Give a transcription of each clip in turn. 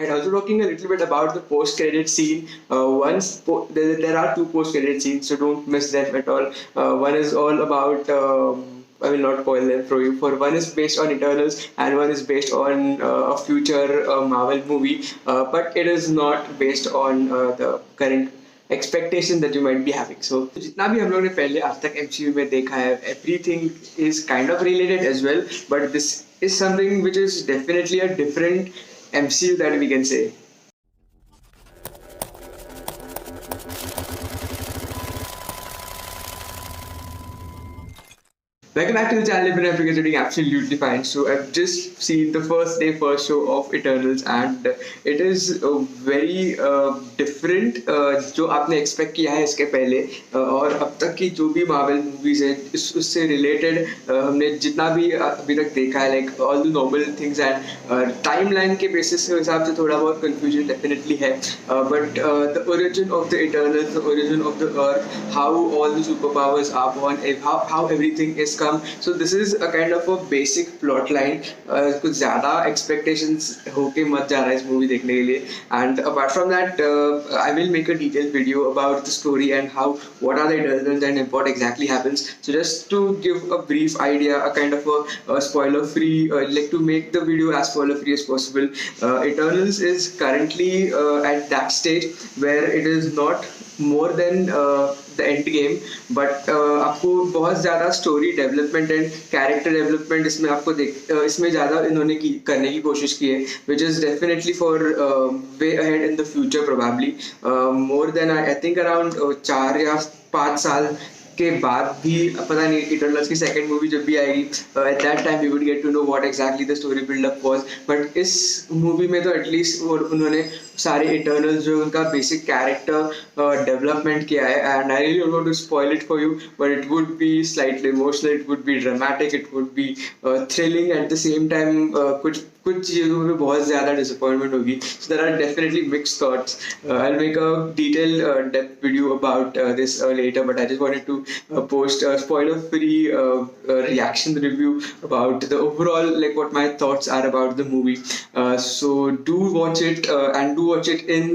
And also talking a little bit about the post-credit scene. There are two post-credit scenes, so don't miss them at all. One is all about. I will not spoil them for you. For one is based on Eternals, and one is based on a future Marvel movie. But it is not based on the current expectation that you might be having so जितना भी हम लोग ने पहले आज तक MCU में देखा है everything is kind of related as well but this is something which is definitely a different MCU that we can say Welcome back to the channel. If you're Africa, doing absolutely fine. So I've just seen the first show of Eternals, and it is very different. जो आपने expect किया है इसके पहले और अब तक की जो भी Marvel movies है उससे related हमने जितना भी अभी तक देखा है like all the normal things and timeline के basis के हिसाब से थोड़ा बहुत confusion definitely है. But the origin of the Eternals, the origin of the Earth, how all the superpowers are born, how everything is come. So this is a kind of a basic plot line. कुछ ज़्यादा expectations होके मत जा रहा है इस movie देखने के लिए. And apart from that, I will make a detailed video about the story and what are the Eternals and what exactly happens. So just to give a brief idea, a kind of a spoiler free, like to make the video as spoiler free as possible. Eternals is currently at that stage where it is not more than the end game, but आपको बहुत ज़्यादा story development and character development इसमें आपको इसमें ज़्यादा इन्होंने करने की कोशिश की है which is definitely for way ahead in the future probably more than I think around 4 या 5 साल के बाद भी पता नहीं इटर्नल्स की सेकंड मूवी जब भी आएगी at that time we would get to know what exactly the story buildup was but इस मूवी में तो एटलीस्ट उन्होंने सारे इटर्नल्स जो उनका बेसिक कैरेक्टर डेवलपमेंट किया है and I really don't want to spoil it for you but it would be slightly emotional it would be dramatic it would be thrilling at the same time कुछ चीज़ों में बहुत ज़्यादा disappointment होगी so there are definitely mixed thoughts I will make a detail depth video about this later but I just wanted to post a spoiler free reaction review about the overall like what my thoughts are about the movie so do watch it and do watch it in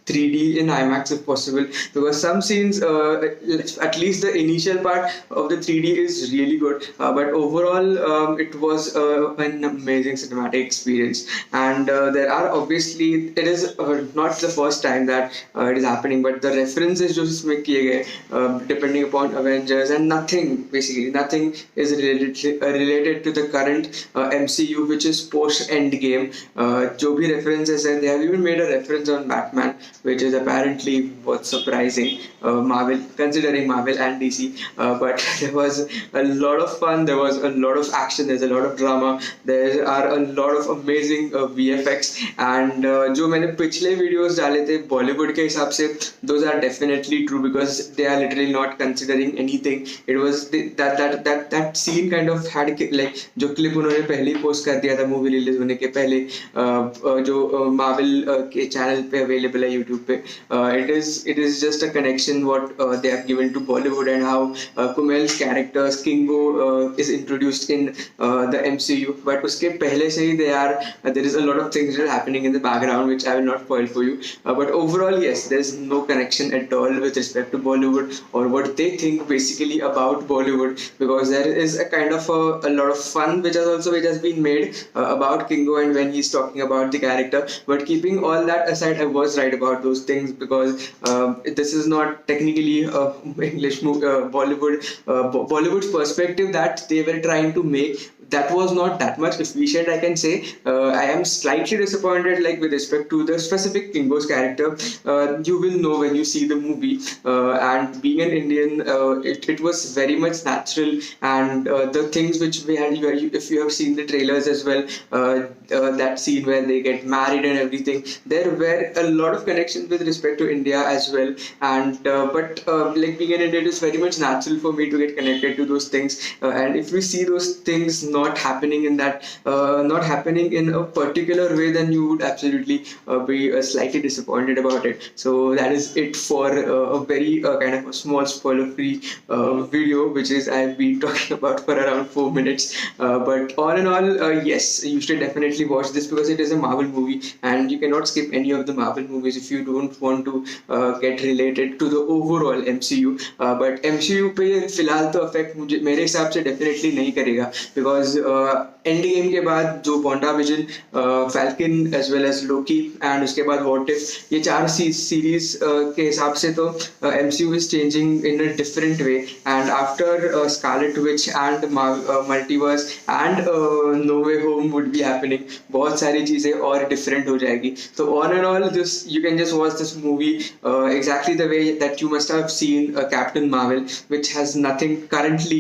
3D in IMAX if possible because some scenes at least the initial part of the 3D is really good but overall it was an amazing cinematic experience and there are obviously it is not the first time that it is happening but the references जो इसमें किए गए depending upon Avengers and nothing is related to the current MCU which is post Endgame जो भी references हैं they have even made a reference on Batman which is apparently what's surprising Marvel considering Marvel and DC but there was a lot of fun there was a lot of action there's a lot of drama there are a lot of amazing VFX and जो मैंने पिछले videos डाले थे Bollywood के हिसाब से those are definitely true because they are literally not considering anything it was that scene kind of had like जो clip उन्होंने पहले ही post कर दिया था movie release होने के पहले जो Marvel के channel पे available है YouTube पे it is just a connection what they have given to Bollywood and how Kumail's character Kingo is introduced in the MCU but उसके पहले से ही there is a lot of things that are happening in the background which I will not spoil for you but overall yes there's no connection at all with respect to Bollywood or what they think basically about Bollywood because there is a kind of a lot of fun which has been made about Kingo and when he's talking about the character but keeping all that aside I was right about those things because this is not technically English Bollywood's perspective that they were trying to make that was not that much efficient I can say I am slightly disappointed like with respect to the specific Kingo's character you will know when you see the movie and being an Indian it was very much natural and the things which we had if you have seen the trailers as well that scene where they get married and everything there were a lot of connections with respect to India as well and but like being an Indian it is very much natural for me to get connected to those things and if we see those things not not happening in that, not happening in a particular way, then you would absolutely be slightly disappointed about it. So that is it for a very kind of a small spoiler-free video, which is I've been talking about for around 4 minutes. But all in all, yes, you should definitely watch this because it is a Marvel movie, and you cannot skip any of the Marvel movies if you don't want to get related to the overall MCU. But MCU पे फिलहाल तो affect मुझे मेरे हिसाब से definitely नहीं करेगा, because end game के बाद जो Wanda Vision, Falcon as well as Loki and उसके बाद व्हाट इफ, ये चार सीरीज के हिसाब से तो MCU is changing in a different way, and after Scarlet Witch and multiverse and no way home would be happening, बहुत सारी चीजें और डिफरेंट हो जाएगी. तो on and all this you can just watch this movie exactly the way that you must have seen Captain Marvel, which has nothing currently,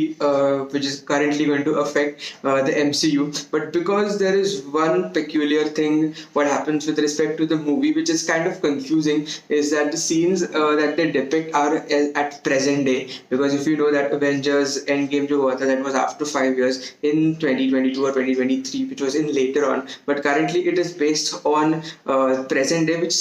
which is currently going to affect the MCU. But because there is one peculiar thing what happens with respect to the movie, which is kind of confusing, is that the scenes that they depict are at present day. Because if you know that Avengers Endgame jo hua tha, that was after 5 years in 2022 or 2023, which was in later on. But currently it is based on present day, which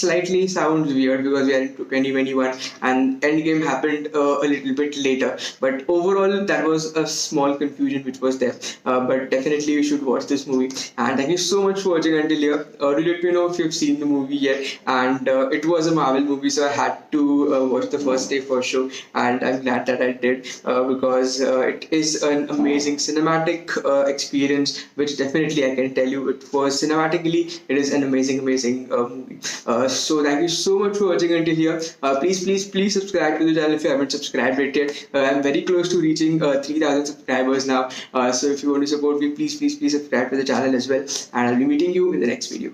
slightly sounds weird because we are in 2021 and Endgame happened a little bit later. But overall, that was a small confusion which was there. But definitely you should watch this movie. And thank you so much for watching until here. Do let me know if you've seen the movie yet. And it was a Marvel movie, so I had to watch the first day for sure. And I'm glad that I did because it is an amazing cinematic experience, which definitely I can tell you it was cinematically, it is an amazing movie. So thank you so much for watching until here. Please subscribe to the channel if you haven't subscribed it yet. I'm very close to reaching 3,000 subscribers now. So if you want to support me, please subscribe to the channel as well. And I'll be meeting you in the next video.